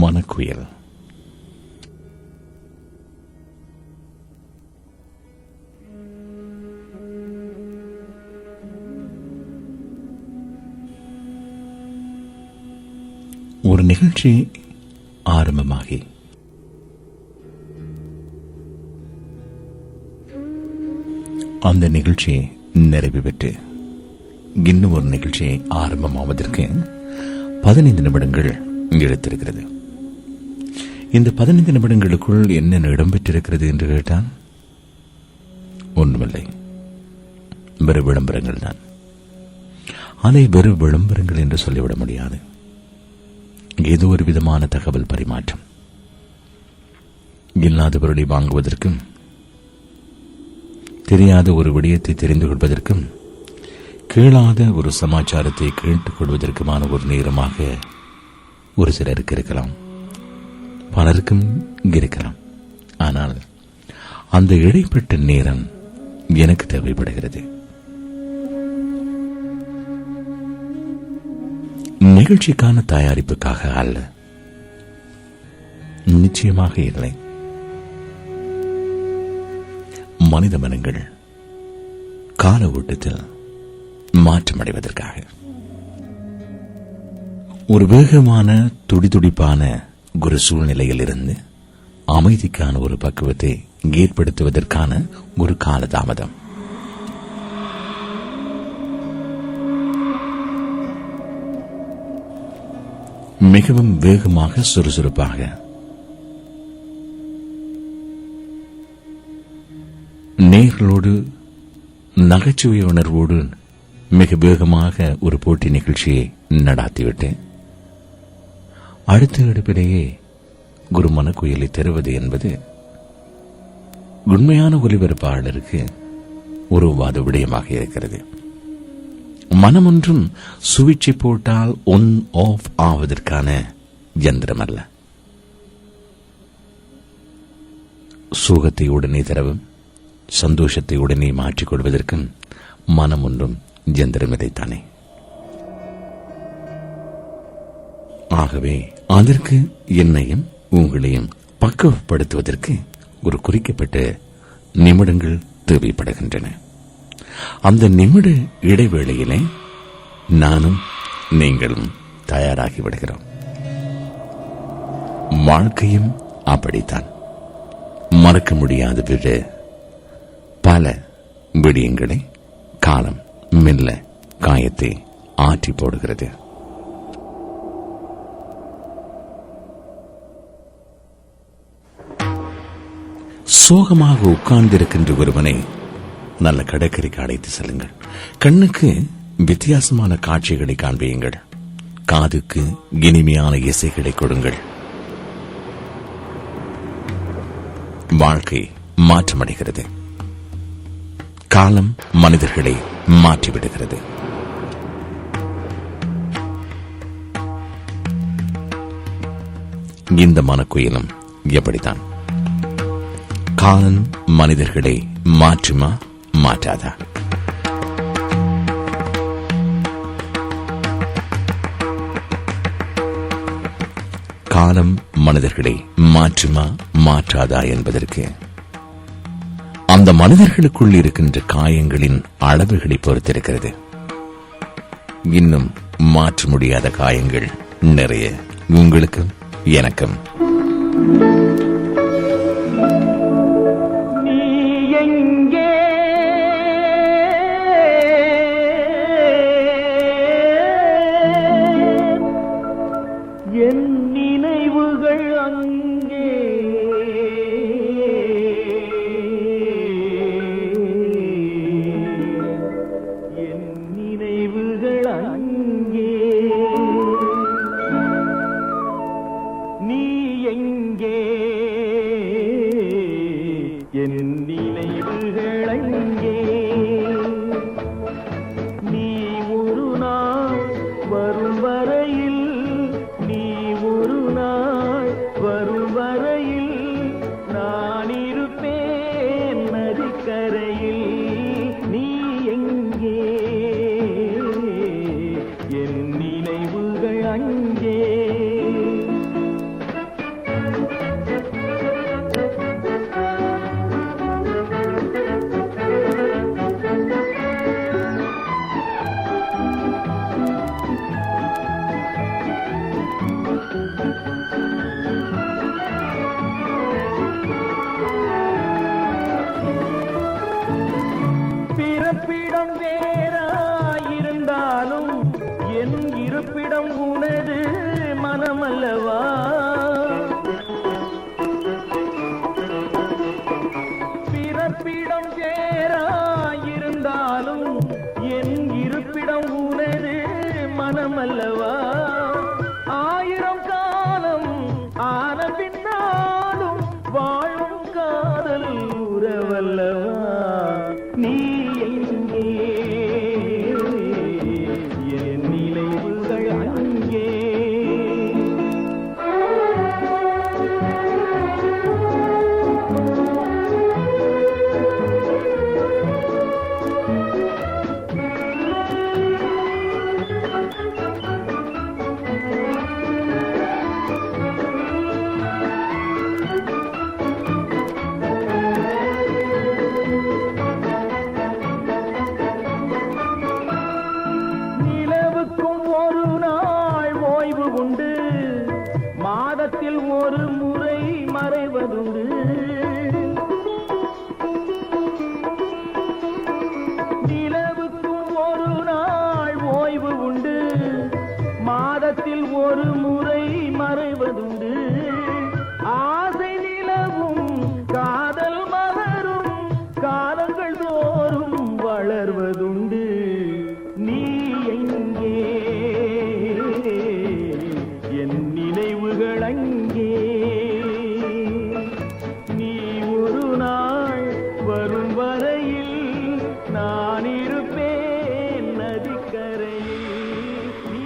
மனக்குயில். ஒரு நிகழ்ச்சி ஆரம்பமாகி அந்த நிகழ்ச்சி நிறைவு பெற்று இன்னும் ஒரு நிகழ்ச்சி ஆரம்பமாவதற்கு 15 நிமிடங்கள் எடுத்திருக்கிறது. இந்த 15 நிமிடங்களுக்குள் என்ன இடம்பெற்றிருக்கிறது என்று கேட்டால் ஒன்றுமில்லை, வெறும் விளம்பரங்கள் தான். அதை வெறும் விளம்பரங்கள் என்று சொல்லிவிட முடியாது. ஏதோ ஒரு விதமான தகவல் பரிமாற்றம், இல்லாத பொருளை வாங்குவதற்கும் தெரியாத ஒரு விடயத்தை தெரிந்து கொள்வதற்கும் கேளாத ஒரு சமாச்சாரத்தை கேட்டுக் கொள்வதற்குமான ஒரு நேரமாக ஒரு சிலருக்கு இருக்கலாம், பலருக்கும் இருக்கலாம். ஆனால் அந்த இடைப்பட்ட நேரம் எனக்கு தேவைப்படுகிறது. நிகழ்ச்சிக்கான தயாரிப்புக்காக அல்ல, நிச்சயமாக இல்லை. மனித மனங்கள் கால ஓட்டத்தில் மாற்றமடைவதற்காக, ஒரு வேகமான துடிதுடிப்பான ஒரு சூழ்நிலையில் இருந்து அமைதிக்கான ஒரு பக்குவத்தை ஏற்படுத்துவதற்கான ஒரு காலதாமதம். மிகவும் வேகமாக சுறுசுறுப்பாக நேர்களோடு நகைச்சுவை உணர்வோடு மிக வேகமாக ஒரு போட்டி நிகழ்ச்சியை நடாத்திவிட்டு அடுத்த எடுப்பிலேயே ஒரு மனக்குயிலை தருவது என்பது உண்மையான ஒலிபரப்பாளருக்கு ஒரு வாத விடயமாக இருக்கிறது. மனம் ஒன்றும் சுவிட்சை போட்டால் ஒன் ஆஃப் ஆவதற்கான யந்திரம் அல்ல. சோகத்தை உடனே தரவும் சந்தோஷத்தை உடனே மாற்றிக் கொள்வதற்கும் மனம் ஒன்றும் யந்திரமில்லைத்தானே. ஆகவே அதற்கு என்னையும் உங்களையும் பக்குவப்படுத்துவதற்கு ஒரு குறிக்கப்பட்ட நிமிடங்கள் தேவைப்படுகின்றன. அந்த நிமிட இடைவேளையிலே நானும் நீங்களும் தயாராகி விடுகிறோம். வாழ்க்கையும் அப்படித்தான். மறக்க முடியாத விட பல விடயங்களை காலம் மெல்ல காயத்தை ஆற்றி போடுகிறது. சோகமாக உட்கார்ந்திருக்கின்ற ஒருவனை நல்ல கடற்கரைக்கு அழைத்து செல்லுங்கள். கண்ணுக்கு வித்தியாசமான காட்சிகளை காண்பியுங்கள். காதுக்கு இனிமையான இசைகளை கொடுங்கள். வாழ்க்கை மாற்றமடைகிறது. காலம் மனிதர்களை மாற்றிவிடுகிறது. இந்த மனக்குயிலும் எப்படித்தான். காலம் மனிதர்களை மாற்றுமா மாற்றாதா? காலம் மனிதர்களை மாற்றுமா மாற்றாதா என்பதற்கு அந்த மனிதர்களுக்குள் இருக்கின்ற காயங்களின் அளவுகளை பொறுத்திருக்கிறது. இன்னும் மாற்ற முடியாத காயங்கள் நிறைய உங்களுக்கும் எனக்கும். உனது மனமல்லவா? பிறப்பிடம் சேராயிருந்தாலும் என் இருப்பிடம் உனது மனமல்லவா? ஆயிரம் காலம் ஆன பின்னாலும் வாழும் காதல் உறவல்லவா? நீ எங்கே என் நினைவுகள் அங்கே? மாதத்தில் ஒரு முறை மறைவதுண்டு. நிலவுக்கும் ஒரு நாள் ஓய்வு உண்டு, மாதத்தில் ஒரு முறை மறைவதுண்டு. ஆசை நிலவும் காதல் மலரும் காலங்கள் தோறும் வளர்வதுண்டு. நீ எங்கே என் நினைவுகள் அங்கே? நீ ஒரு நாள் வரும் வரையில் நான் இருப்பேன் நதிக்கரையில். நீ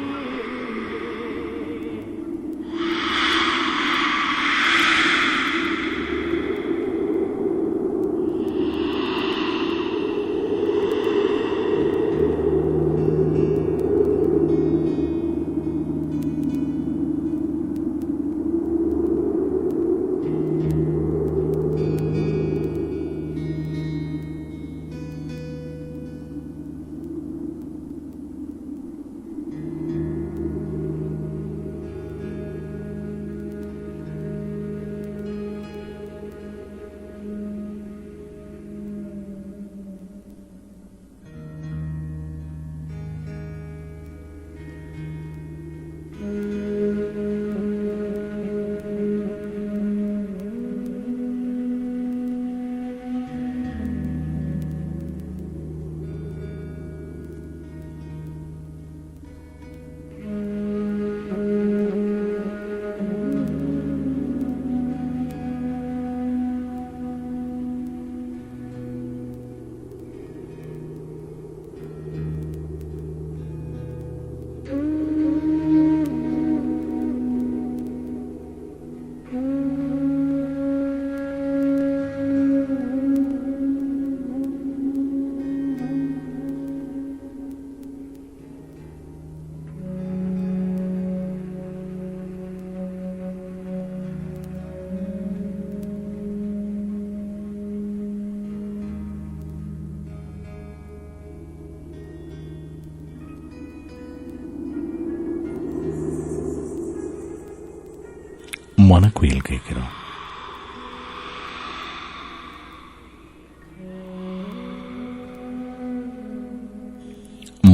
மனக்குயில் கேட்கிறோம்.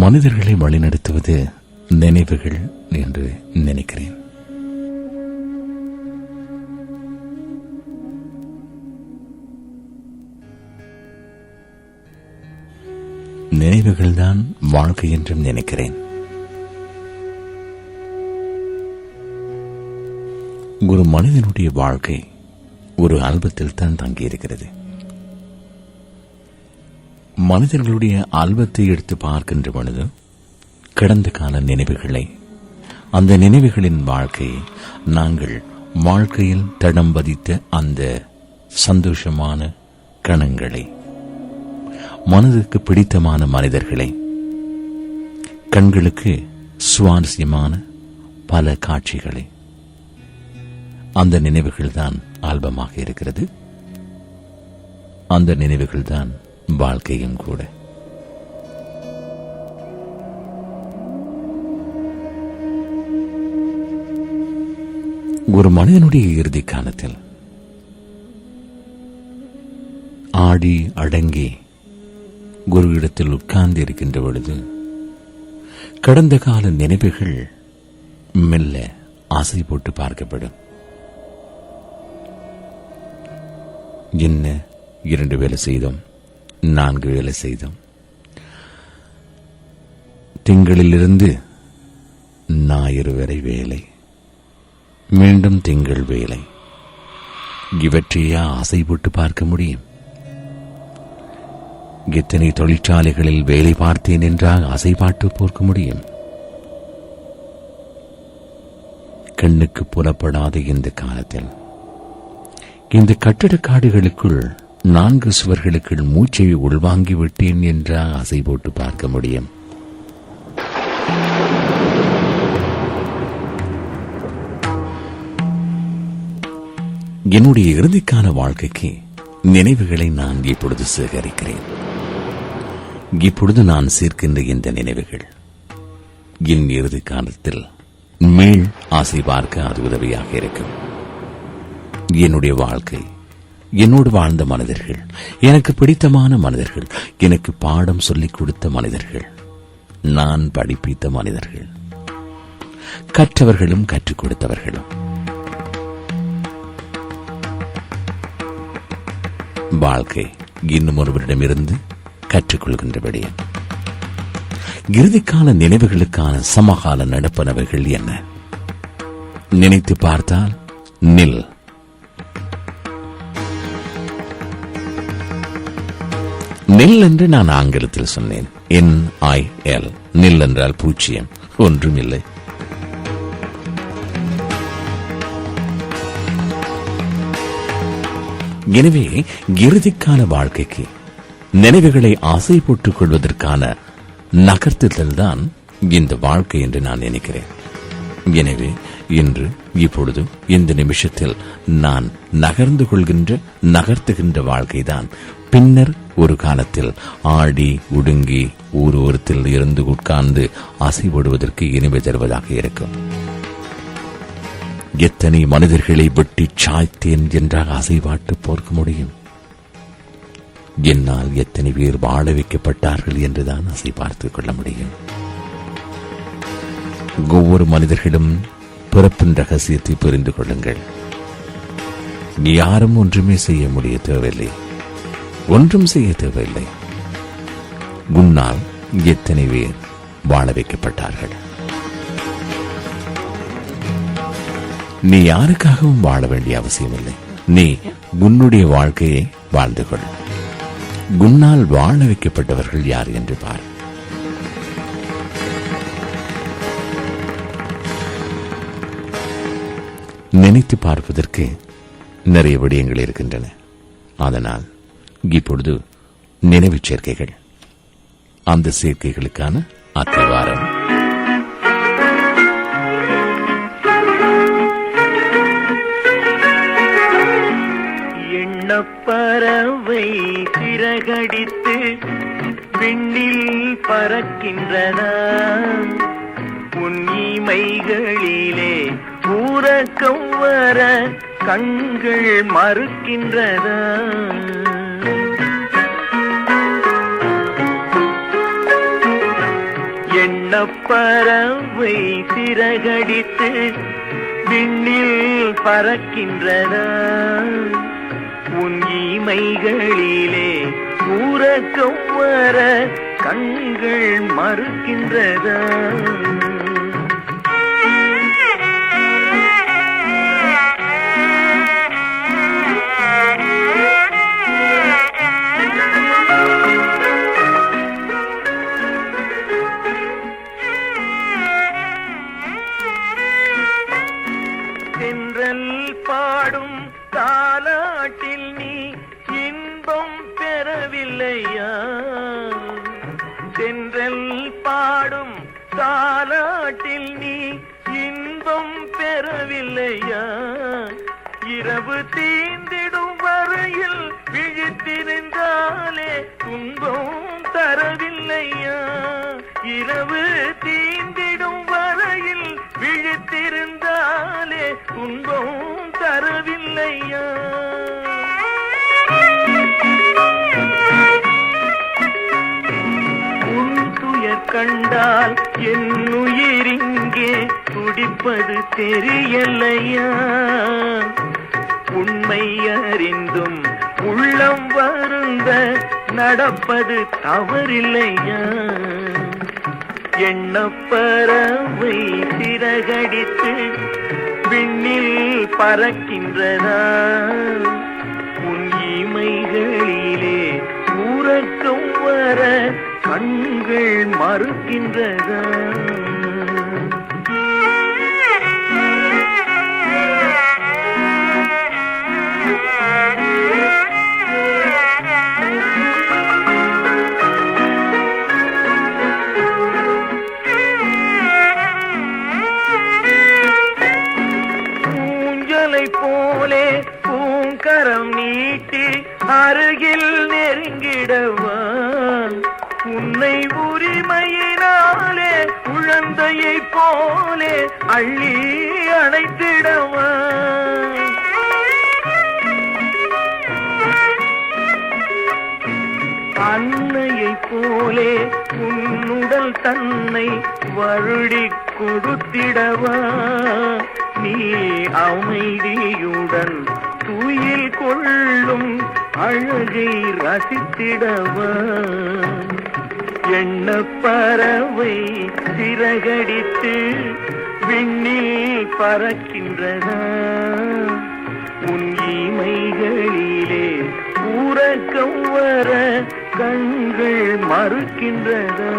மனிதர்களை வழிநடத்துவது நினைவுகள் என்று நினைக்கிறேன். நினைவுகள்தான் வாழ்க்கை என்றும் நினைக்கிறேன். ஒரு மனிதனுடைய வாழ்க்கை ஒரு ஆல்பத்தில் தான் தங்கியிருக்கிறது. மனிதர்களுடைய ஆல்பத்தை எடுத்து பார்க்கின்ற பொழுது கடந்த கால நினைவுகளை, அந்த நினைவுகளின் வாழ்க்கையை, நாங்கள் வாழ்க்கையில் தடம் பதித்த அந்த சந்தோஷமான கணங்களை, மனதுக்கு பிடித்தமான மனிதர்களை, கண்களுக்கு சுவாரஸ்யமான பல காட்சிகளை, அந்த நினைவுகள் தான் ஆல்பமாக இருக்கிறது. அந்த நினைவுகள் தான் வாழ்க்கையும் கூட. ஒரு மனிதனுடைய இறுதி காலத்தில் ஆடி அடங்கி ஒரு இடத்தில் உட்கார்ந்து இருக்கின்ற பொழுது கடந்த கால நினைவுகள் மெல்ல ஆசை போட்டு பார்க்கப்படும். என்ன 2 வேலை செய்தோம், 4 வேலை செய்தோம், திங்களிலிருந்து ஞாயிறு வரை வேலை, மீண்டும் திங்கள் வேலை, இவற்றையா ஆசை போட்டு பார்க்க முடியும்? எத்தனை தொழிற்சாலைகளில் வேலை பார்த்தேன் என்றால் ஆசை பாட்டு பார்க்க முடியும்? கண்ணுக்கு புலப்படாத இந்த காலத்தில் இந்த கட்டடக்காடுகளுக்குள் 4 சுவர்களுக்குள் மூச்சை உள்வாங்கி விட்டேன் என்றால் ஆசை போட்டு பார்க்க முடியும்? என்னுடைய இறுதிக்கான வாழ்க்கைக்கு நினைவுகளை நான் இப்பொழுது சேகரிக்கிறேன். இப்பொழுது நான் சேர்க்கின்ற இந்த நினைவுகள் என் இறுதி காலத்தில் மேல் ஆசை பார்க்க அது உதவியாக இருக்கும். என்னுடைய வாழ்க்கை, என்னோடு வாழ்ந்த மனிதர்கள், எனக்கு பிடித்தமான மனிதர்கள், எனக்கு பாடம் சொல்லிக் கொடுத்த மனிதர்கள், நான் படிப்பித்த மனிதர்கள், கற்றவர்களும் கற்றுக் கொடுத்தவர்களும், வாழ்க்கை இன்னும் ஒருவரிடமிருந்து கற்றுக்கொள்கின்றபடி இறுதிக்கால நினைவுகளுக்கான சமகால நடப்பனவர்கள் என்ன? நினைத்து பார்த்தால் நில். நில் என்று நான் ஆங்கிலத்தில் சொன்னேன். NIL. நில் என்றால் பூச்சியம், ஒன்றுமில்லை. எனவே இறுதிக்கான வாழ்க்கைக்கு நினைவுகளை ஆசை போட்டுக் கொள்வதற்கான நகர்த்துதல் தான் இந்த வாழ்க்கை என்று நான் நினைக்கிறேன். எனவே இன்று இப்பொழுது இந்த நிமிஷத்தில் நான் நகர்ந்து கொள்கின்ற நகர்த்துகின்ற வாழ்க்கைதான் பின்னர் ஒரு காலத்தில் ஆடி உடுங்கி ஓரத்தில் இருந்து உட்கார்ந்து ஆசைப்படுவதற்கு இனிமை தருவதாக இருக்கும். எத்தனை மனிதர்களை வெட்டி சாய்த்தேன் என்றால் ஆசைப்பாட்டு பார்க்க முடியும்? என்னால் எத்தனை பேர் வாழ வைக்கப்பட்டார்கள் என்றுதான் ஆசை பார்த்துக் கொள்ள முடியும். ஒவ்வொரு மனிதர்களும் பிறப்பின் ரகசியத்தை புரிந்து கொள்ளுங்கள். யாரும் ஒன்றுமே செய்ய முடிய தேவையில்லை, ஒன்றும் செய்ய தேவையில்லை. உன்னால் எத்தனை பேர் வாழ வைக்கப்பட்டார்கள்? நீ யாருக்காகவும் வாழ வேண்டிய அவசியமில்லை. நீ உன்னுடைய வாழ்க்கையை வாழ்ந்து கொள். உன்னால் வாழ வைக்கப்பட்டவர்கள் யார் என்று பார். நினைத்து பார்ப்பதற்கு நிறைய விடயங்கள் இருக்கின்றன. அதனால் இப்பொழுது நினைவு சேர்க்கைகள், அந்த சேர்க்கைகளுக்கான அத்திவாரம். பறவை சிறகடித்து விண்ணில் பறக்கின்றதா? உன் இமைகளிலே ஊரக்கம் வர கண்கள் மறுக்கின்றதா? எண்ணப்பறவை சிறகடித்து விண்ணில் பறக்கின்றதா? உன் இமைகளிலே ஊரக்கம் வர கண்கள் மறுக்கின்றதா? தென்றல் பாடும் தாலாட்டில் நீ இன்பம் பெறவில்லையா? தென்றல் பாடும் தாலாட்டில் நீ இன்பம் பெறவில்லையா? இரவு தீந்திடும் வரையில் விழித்திருந்தாலே துன்பம் தரவில்லையா? இரவு தீந்திடும் வரையில் விழித்திருந்தாலே துன்பம் தரவில்லையா? உன் துயர் கண்டால் என் உயிரிங்கே துடிப்பது தெரியலையா? உண்மை அறிந்தும் உள்ளம் வருந்த நடப்பது தவறில்லையா? எண்ணப்பறவை சிறகடித்து விண்ணில் பறக்கின்றதா? உன் இமைகளிலே உறக்கம் வர கண்கள் மறுக்கின்றதா? போலே பூங்கரம் நீட்டி அருகில் நெருங்கிடவா? உன்னை உரிமையினாலே குழந்தையை போலே அள்ளி அணைத்திடவா? அன்னையை போலே உன்னுடல் தன்னை வருடி கொடுத்திடவா? நீ அமைதியுடன் துயில் கொள்ளும் அழகை ரசித்திடவா? எண்ணப்பறவை சிறகடித்து விண்ணில் பறக்கின்றதா? உன் இமைகளிலே உறக்கம் வர கண்கள் மறுக்கின்றதா?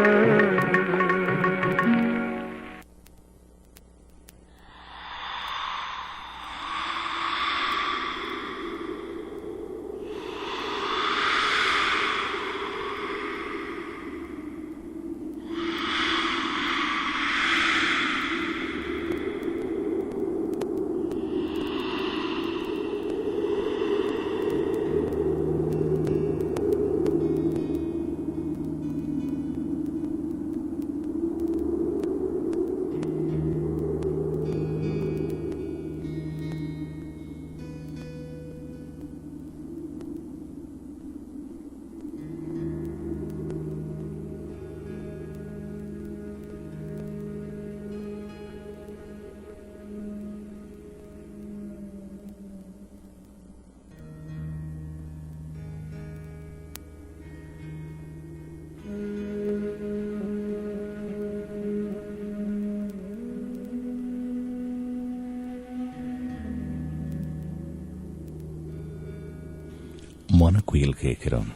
மனக்குயில் கேட்கிறோம்.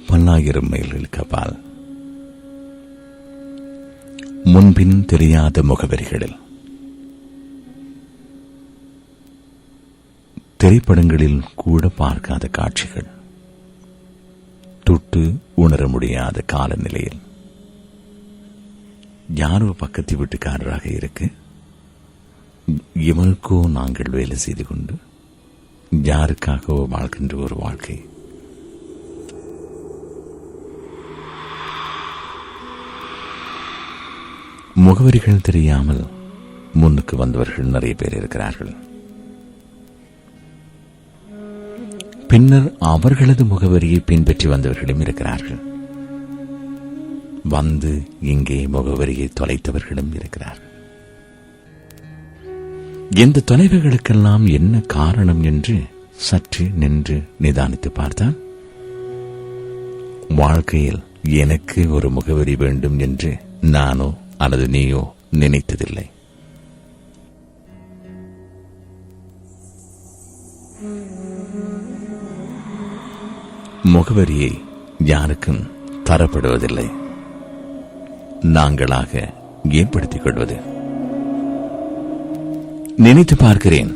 பல்லாயிரம் மைல்கள் கபால் முன்பின் தெரியாத முகவரிகளில் திரைப்படங்களில் கூட பார்க்காத காட்சிகள், தொட்டு உணர முடியாத காலநிலையில் யாரோ பக்கத்து வீட்டுக்காரராக இருக்கு, இவனுக்கோ நாங்கள் வேலை செய்து கொண்டு யாருக்காகவோ வாழ்கின்ற ஒரு வாழ்க்கை. முகவரிகள் தெரியாமல் முன்னுக்கு வந்தவர்கள் நிறைய பேர் இருக்கிறார்கள். பின்னர் அவர்களது முகவரியை பின்பற்றி வந்தவர்களும் இருக்கிறார்கள். வந்து இங்கே முகவரியை தொலைத்தவர்களும் இருக்கிறார்கள். இந்த தொலைவுகளுக்கெல்லாம் என்ன காரணம் என்று சற்று நின்று நிதானித்து பார்த்தால், வாழ்க்கையில் எனக்கு ஒரு முகவரி வேண்டும் என்று நானோ அல்லது நீயோ நினைத்ததில்லை. முகவரியை யாருக்கும் தரப்படுவதில்லை, நாங்களாக ஏற்படுத்திக் கொள்வது. நினைத்து பார்க்கிறேன்,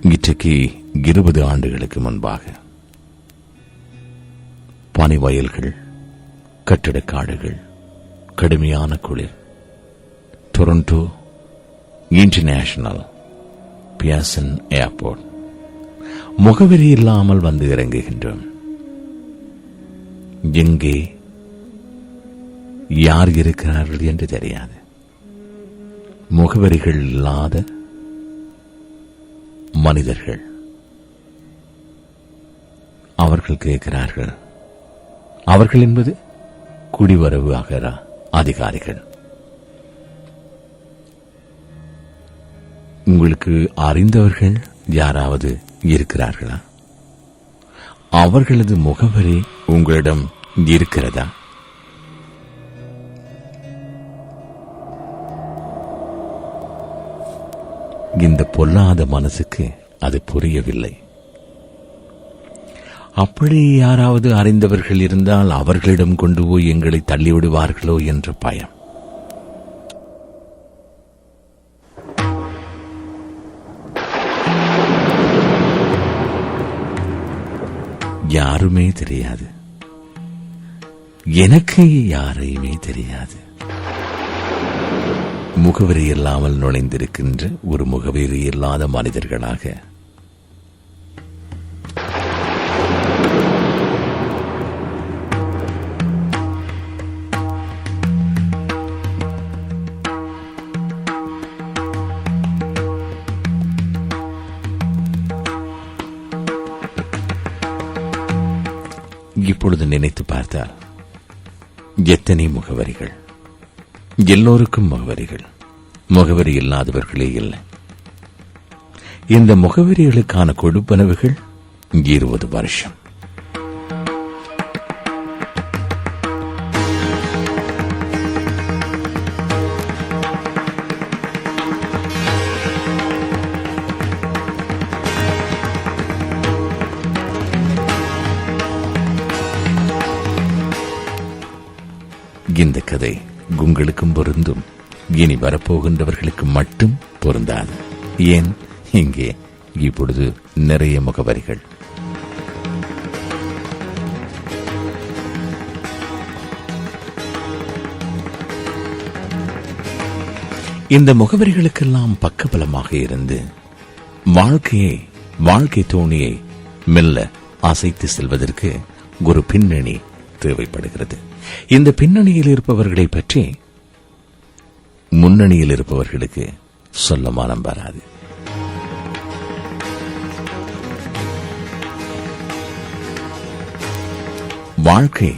இன்றைக்கு 20 ஆண்டுகளுக்கு முன்பாக பனிவயல்கள், கட்டிடக்காடுகள், கடுமையான குளிர், டொரண்டோ இன்டர்நேஷனல் பியர்சன் ஏர்போர்ட். முகவரி இல்லாமல் வந்து இறங்குகின்றோம். எங்கே யார் இருக்கிறார்கள் என்று தெரியாது. முகவரிகள் இல்லாத மனிதர்கள். அவர்கள் கேட்கிறார்கள். அவர்கள் என்பது குடிவரவு அகரா அதிகாரிகள். உங்களுக்கு அறிந்தவர்கள் யாராவது இருக்கிறார்களா? அவர்களது முகவரி உங்களிடம் இருக்கிறதா? இந்த பொல்லாத மனசுக்கு அது புரியவில்லை. அப்படி யாராவது அறிந்தவர்கள் இருந்தால் அவர்களிடம் கொண்டு போய் எங்களை தள்ளிவிடுவார்களோ என்ற பயம். யாருமே தெரியாது. எனக்கு யாரையுமே தெரியாது. முகவரி இல்லாமல் நுழைந்திருக்கின்ற ஒரு முகவரி இல்லாத மனிதர்களாக இப்பொழுது நினைத்து பார்த்தால் எத்தனை முகவரிகள். எல்லோருக்கும் முகவரிகள். முகவரி இல்லாதவர்களே இல்லை. இந்த முகவரிகளுக்கான கொடுப்பனவுகள் 20 வருஷம். இந்த கதை உங்களுக்கும் பொருந்தும். இனி வரப்போகின்றவர்களுக்கு மட்டும் பொருந்தாது. ஏன், இங்கே இப்பொழுது நிறைய முகவரிகள். இந்த முகவரிகளுக்கெல்லாம் பக்கபலமாக இருந்து வாழ்க்கை தோணியை மெல்ல அசைத்து செல்வதற்கு ஒரு பின்னணி தேவைப்படுகிறது. இந்த பின்னணியில் இருப்பவர்களை பற்றி முன்னணியில் இருப்பவர்களுக்கு சொல்ல மனம் வராது. வாழ்க்கை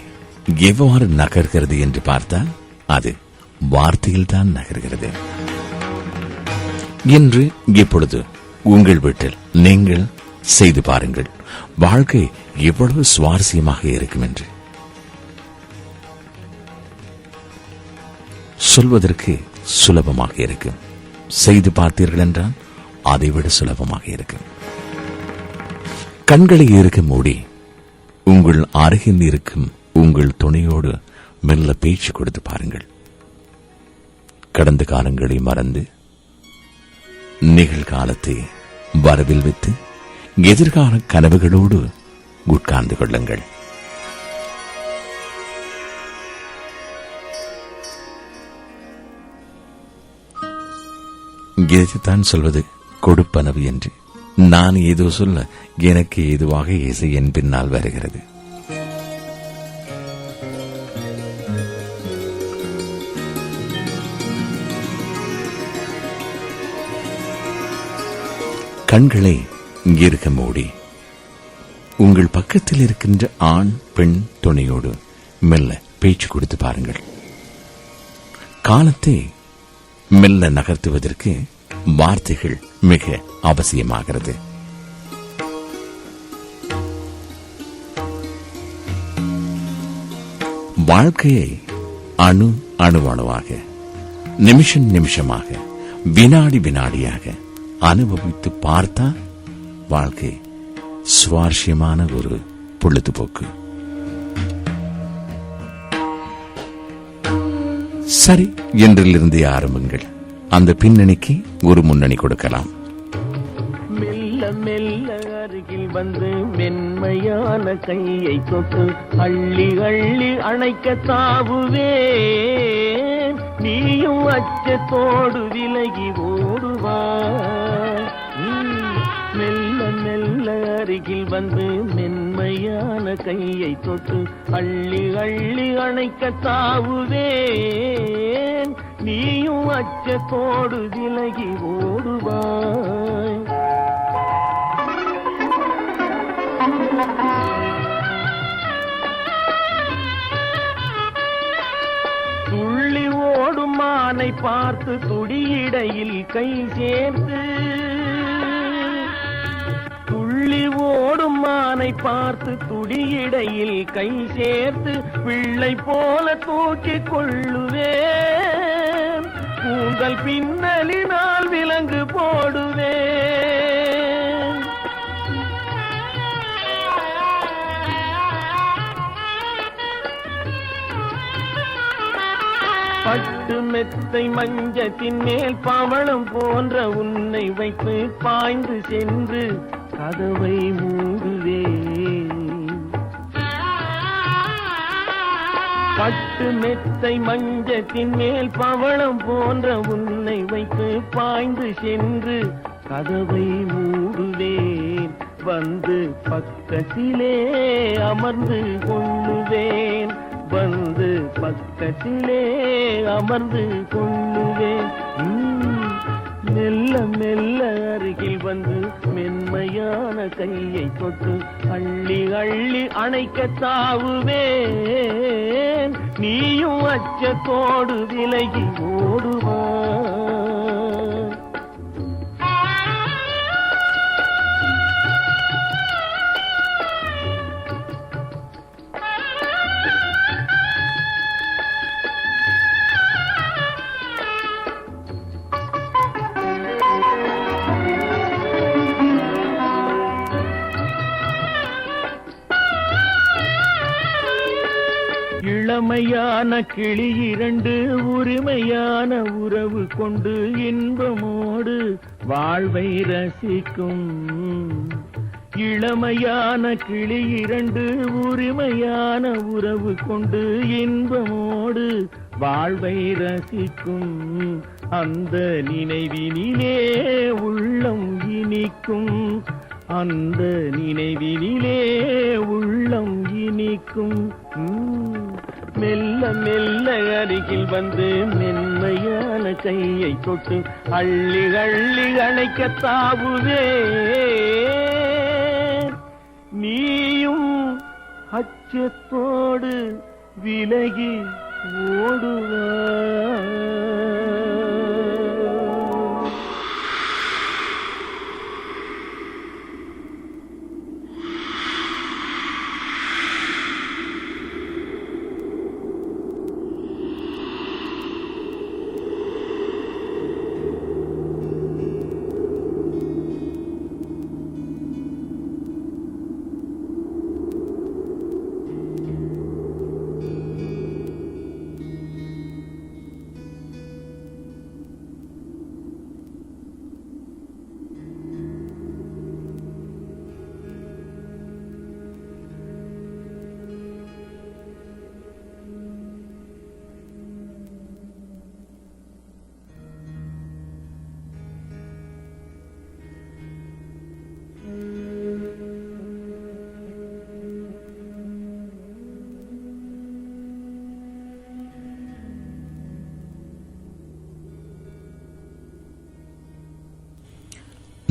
எவ்வாறு நகர்கிறது என்று பார்த்தால் அது வார்த்தையில்தான் நகர்கிறது. இன்று இப்பொழுது உங்கள் வீட்டில் நீங்கள் செய்து பாருங்கள். வாழ்க்கை எவ்வளவு சுவாரஸ்யமாக இருக்கும் என்று. சொல்வதற்கு சுலபமாக இருக்கும். செய்து பார்த்தீர்கள் என்றால் அதைவிட சுலபமாக இருக்கும். கண்களை இருக்க மூடி உங்கள் அருகில் இருக்கும் உங்கள் துணையோடு மெல்ல பேச்சு கொடுத்து பாருங்கள். கடந்த காலங்களை மறந்து நிகழ்காலத்தை வரவில் வைத்து எதிர்கால கனவுகளோடு உட்கார்ந்து கொள்ளுங்கள். இதைத்தான் சொல்வது கொடுப்பனவு என்று. நான் ஏதோ சொல்ல எனக்கு ஏதுவாக இசை என் பின்னால் வருகிறது. கண்களை இருக்க மூடி உங்கள் பக்கத்தில் இருக்கின்ற ஆண் பெண் துணையோடு மெல்ல பேச்சு கொடுத்து பாருங்கள். காலத்தை மெல்ல நகர்த்துவதற்கு வார்த்தைகள் மிக அவசியமாகிறது. வாழ்க்கையை அணுவாக நிமிஷமாக வினாடியாக அனுபவித்து பார்த்தா வாழ்க்கை சுவாரஸ்யமான ஒரு பொழுதுபோக்கு. சரி, என்றிலிருந்து ஆரம்பங்கள். அந்த பின்னணிக்கு ஒரு முன்னணி கொடுக்கலாம். மெல்ல மெல்ல அருகில் வந்து மென்மையான கையை தொட்டு அள்ளி அள்ளி அணைக்க தாவுவேன். நீயும் அச்சத்தோடு விலகி ஓடுவாய். மெல்ல மெல்ல அருகில் வந்து மென்மை மென்மையான கையை தொட்டு அள்ளி அள்ளி அணைக்க தாவுவேன். நீயும் அச்சத்தோடு விலகி ஓடுவாய். துள்ளி ஓடும் மானை பார்த்து துடியிடையில் கை சேர்த்து, துள்ளி ஓடும் மானை பார்த்து துடியிடையில் கை சேர்த்து பிள்ளை போல தூக்கிக் கொள்ளுவேன். கூந்தல் பின்னலினால் விலங்கு போடுவேன். பட்டு மெத்தை மஞ்சத்தின் மேல் பவளம் போன்ற உன்னை வைத்து பாய்ந்து சென்று கதவை மூடுவேன். பட்டு மெத்தை மஞ்சத்தின் மேல் பவளம் போன்ற உன்னை வைத்து பாய்ந்து சென்று கதவை மூடுவேன். வந்து பக்கத்திலே அமர்ந்து கொள்ளுவேன். வந்து பக்கத்திலே அமர்ந்து கொள்ளுவேன். மெல்ல மெல்ல அருகில் வந்து மென்மையான கையை தொட்டு அள்ளி அள்ளி அணைக்க தாவுவேன். நீயும் அச்சத்தோடு விலகி ஓடுவாய். இளமையான கிளி இரண்டு உரிமையான உறவு கொண்டு இன்பமோடு வாழ்வை ரசிக்கும். இளமையான கிளி இரண்டு உரிமையான உறவு கொண்டு இன்பமோடு வாழ்வை ரசிக்கும். அந்த நினைவினிலே உள்ளம் இனிக்கும். அந்த நினைவினிலே உள்ளம் இனிக்கும். மெல்ல மெல்ல அருகில் வந்து மென்மையான கையை தொட்டு அள்ளி அள்ளி அணைக்க தாவுவேன். நீயும் அச்சத்தோடு விலகி ஓடுவாய்.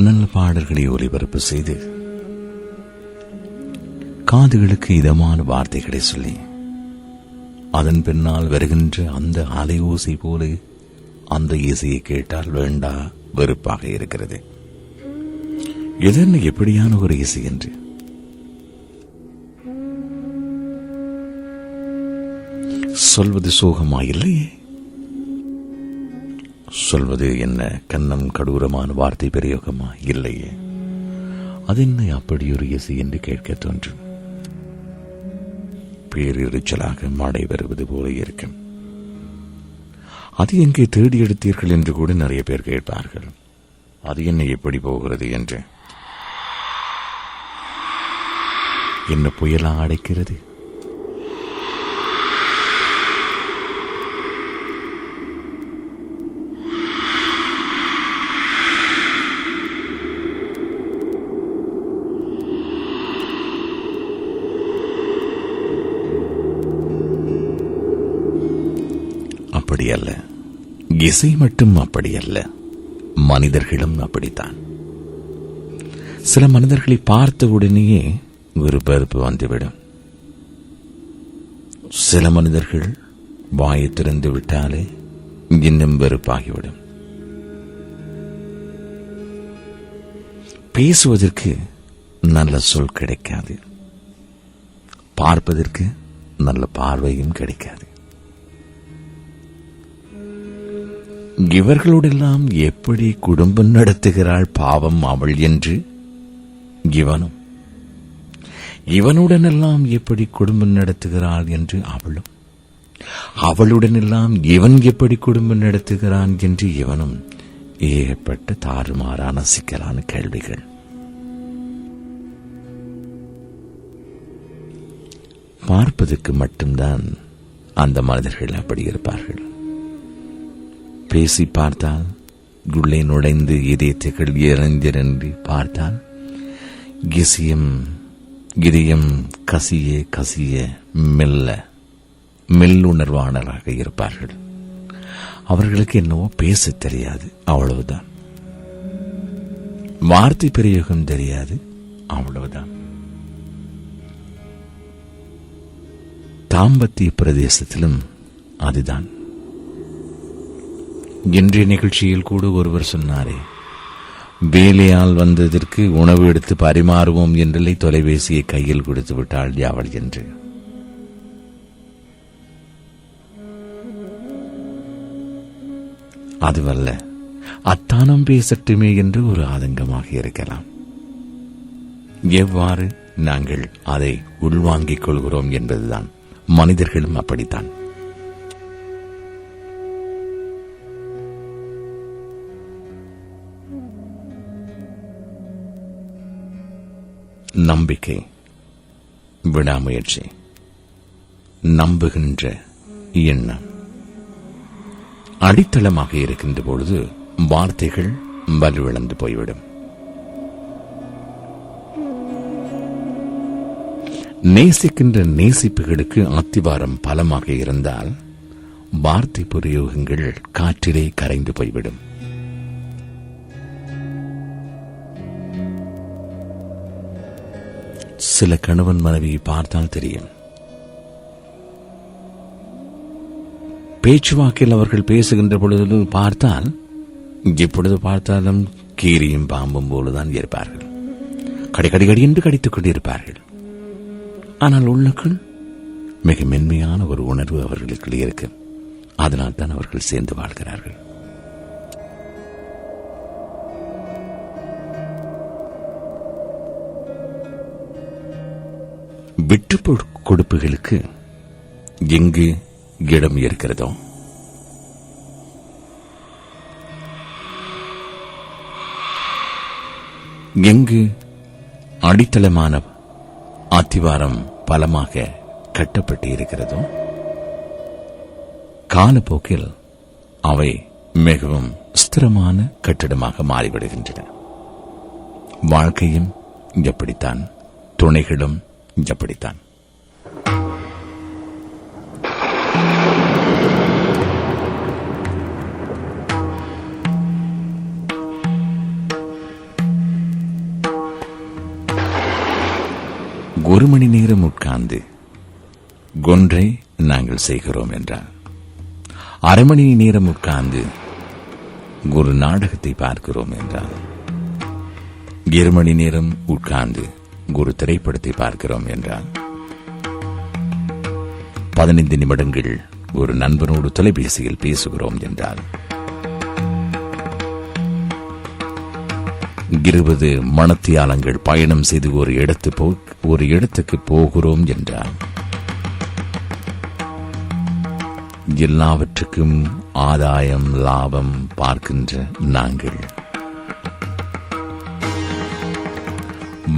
நல்ல பாடல்களை ஒலிபரப்பு செய்து காதுகளுக்கு இதமான வார்த்தைகளை சொல்லி அதன் பின்னால் வருகின்ற அந்த அலையோசை போல அந்த இசையை கேட்டால் வேண்டா வெறுப்பாக இருக்கிறது. எதென்ன எப்படியான ஒரு இசை என்று சொல்வது சோகமாயில்லையே. சொல்வது என்ன கண்ணம் கடூரமான வார்த்தை பிரயோகமா இல்லையே. அது என்ன அப்படி ஒரு இசை என்று கேட்க தோன்றும். பேரிரைச்சலாக மழை வருவது போல இருக்கும். அது எங்கே தேடி எடுத்தீர்கள் என்று கூட நிறைய பேர் கேட்பார்கள். அது என்ன எப்படி போகிறது என்று. என்ன புயலா அடைக்கிறது? அப்படி அல்ல, இசை மட்டும் அப்படி அல்ல, மனிதர்களும் அப்படித்தான். சில மனிதர்களை பார்த்த உடனேயே ஒரு வெறுப்பு வந்துவிடும். சில மனிதர்கள் வாயை திறந்து விட்டாலே இன்னும் வெறுப்பாகிவிடும். பேசுவதற்கு நல்ல சொல் கிடைக்காது, பார்ப்பதற்கு நல்ல பார்வையும் கிடைக்காது. இவர்களோடெல்லாம் எப்படி குடும்பம் நடத்துகிறாள் பாவம் அவள் என்று இவனும், இவனுடனெல்லாம் எப்படி குடும்பம் நடத்துகிறாள் என்று அவளும், அவளுடனெல்லாம் இவன் எப்படி குடும்பம் நடத்துகிறான் என்று இவனும், ஏகப்பட்ட தாறுமாறான சிக்கலான கேள்விகள். பார்ப்பதற்கு மட்டும்தான் அந்த மனிதர்கள் அப்படி இருப்பார்கள். பேசி பார்த்தால், உள்ளே நுழைந்து இதயத்துகள் இறந்திரண்டு பார்த்தால், இதயம் கசிய கசிய மெல்லுணர்வானராக இருப்பார்கள். அவர்களுக்கு என்னவோ பேச தெரியாது, அவ்வளவுதான். வார்த்தை பிரயோகம் தெரியாது, அவ்வளவுதான். தாம்பத்திய பிரதேசத்திலும் அதுதான். இன்றைய நிகழ்ச்சியில் கூட ஒருவர் சொன்னாரே, வேலையால் வந்ததற்கு உணவு எடுத்து பரிமாறுவோம் என்றில்லை, தொலைபேசியை கையில் கொடுத்து விட்டாள் அவள் என்று. அதுவல்ல, அத்தானம் பேசட்டுமே என்று ஒரு ஆதங்கமாக இருக்கலாம். எவ்வாறு நாங்கள் அதை உள்வாங்கிக் கொள்கிறோம் என்பதுதான். மனிதர்களும் அப்படித்தான். நம்பிக்கை, விடாமுயற்சி, நம்புகின்ற எண்ணம் அடித்தளமாக இருக்கின்ற பொழுது வார்த்தைகள் வலுவிழந்து போய்விடும். நேசிக்கின்ற நேசிப்புகளுக்கு அத்திவாரம் பலமாக இருந்தால் வார்த்தை பிரயோகங்கள் காற்றிலே கரைந்து போய்விடும். சில கணவன் மனைவியை பார்த்தால் தெரியும். பேச்சுவாக்கில் அவர்கள் பேசுகின்ற பொழுது பார்த்தால், எப்பொழுது பார்த்தாலும் கீரியும் பாம்பும் போலதான் இருப்பார்கள். கடி என்று கடித்துக் கொண்டிருப்பார்கள். ஆனால் உள்ளுக்குள் மிக மென்மையான ஒரு உணர்வு அவர்களுக்கு இருக்கு. அதனால் தான் அவர்கள் சேர்ந்து வாழ்கிறார்கள். விட்டு கொடுப்புகளுக்கு எங்கு இடம் இருக்கிறதோ, எங்கு அடித்தளமான அத்திவாரம் பலமாக கட்டப்பட்டு இருக்கிறதோ, காலப்போக்கில் அவை மிகவும் ஸ்திரமான கட்டிடமாக மாறிவிடுகின்றன. வாழ்க்கையும் எப்படித்தான், துணைகளும் எப்படித்தான். ஒரு மணி நேரம் உட்கார்ந்து ஒன்றை நாங்கள் செய்கிறோம் என்றால், அரை மணி நேரம் உட்கார்ந்து ஒரு நாடகத்தை பார்க்கிறோம் என்றால், 2 மணி நேரம் உட்கார்ந்து ஒரு திரைப்படத்தை பார்க்கிறோம் என்றால், 15 நிமிடங்கள் ஒரு நண்பனோடு தொலைபேசியில் பேசுகிறோம் என்றால், 20 மணத்தியாலங்கள் பயணம் செய்து ஒரு இடத்துக்கு போகிறோம் என்றால், எல்லாவற்றுக்கும் ஆதாயம் லாபம் பார்க்கின்ற நாங்கள்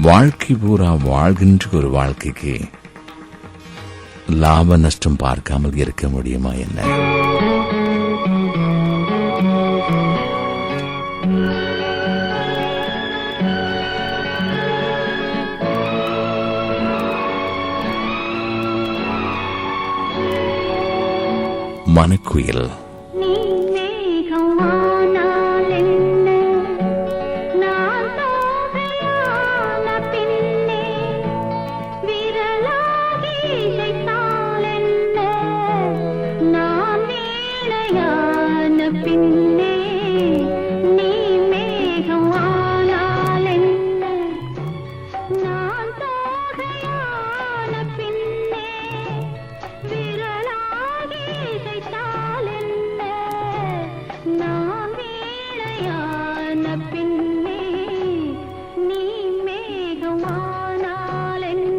வாழ்க்கை பூரா வாழ்கின்ற ஒரு வாழ்க்கைக்கு லாப நஷ்டம் பார்க்காமல் இருக்க முடியுமா என்ன? மனக்குயில் பின்னே நீ மேகமானால் என்ன, நான் தோகையான பின்னே விரலாகி இசைத்தால் என்ன, நான் வீணையான பின்னே நீ மேகமானால் என்ன.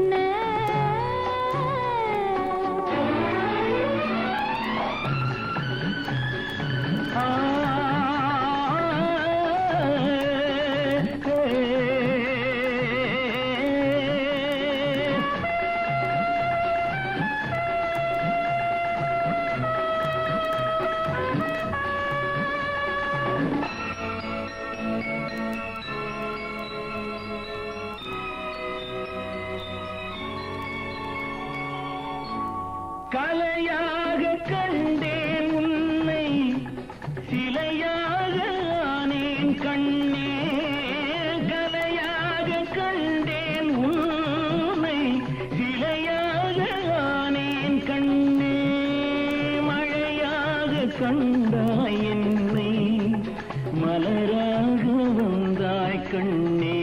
கலையாக கண்டேன் உன்னை, சிலையாக ஆனேன் கண்ணே. கலையாக கண்டேன் உன்னை, சிலையாக ஆனேன் கண்ணே. மழையாக கண்டாய் என்னை, மலராக வந்தாய் கண்ணே.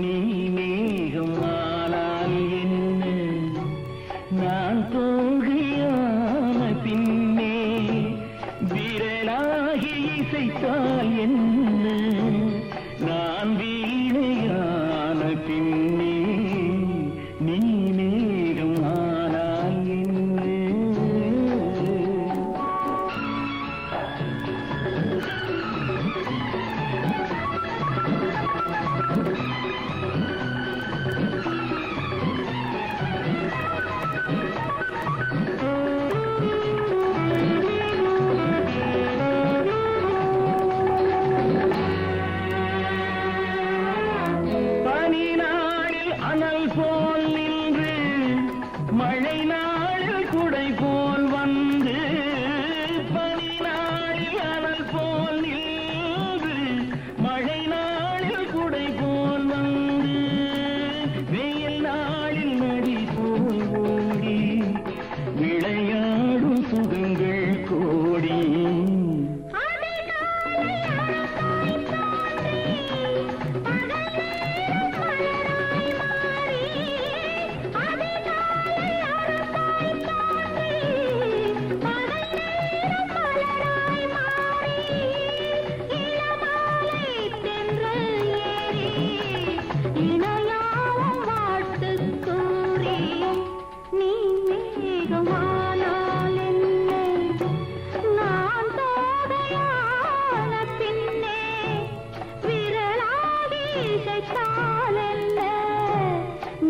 நீ மேகமானால் என்ன, நான் தோகையான பின்னே விரலாகி இசைத்தால் என்ன, நான் வீணையான பின்னே நீ மேகமானால் என்ன. பனி நாளில் அனல் போல் நின்று, மழை நாளில் குடை போல் வந்து. பனி நாளில் அனல் போல் நின்று, மழை நாளில் குடை போல் வந்து. வெயில் நாளில் நதி போல் ஓடி, விளையாடும் சுகங்கள் கோடி.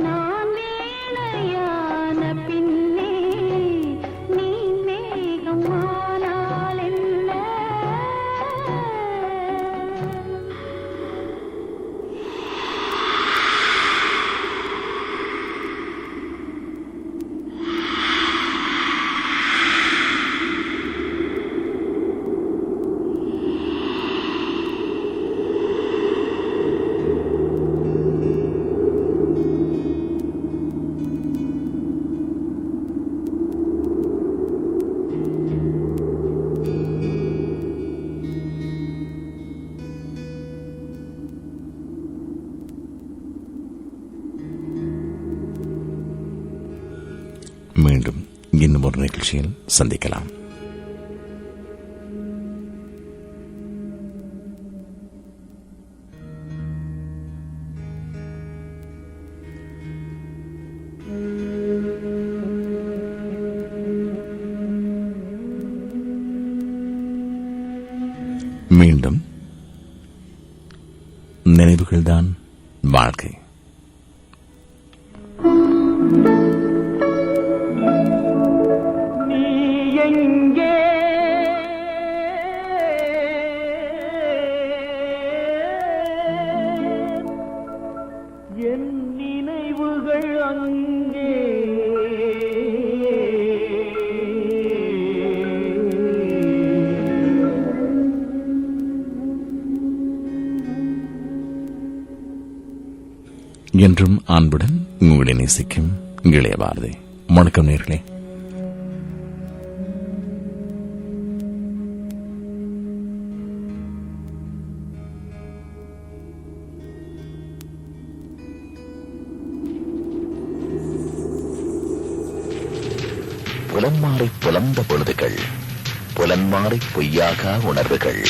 நான் வீணையான பின்னே நீ மேகமானால் என்ன. மீண்டும் இன்னும் ஒரு நிகழ்ச்சியில் சந்திக்கலாம். மீண்டும் நினைவுகள்தான் வாழ்க்கை. நீ எங்கே என்றும் அன்புடன் உங்களை நேசிக்கும் இளைய பாரதி. வணக்கம் நேர்களே. புலன்மாறி புலந்த பொழுதுகள், புலன்மாறி பொய்யாக உணர்வுகள்.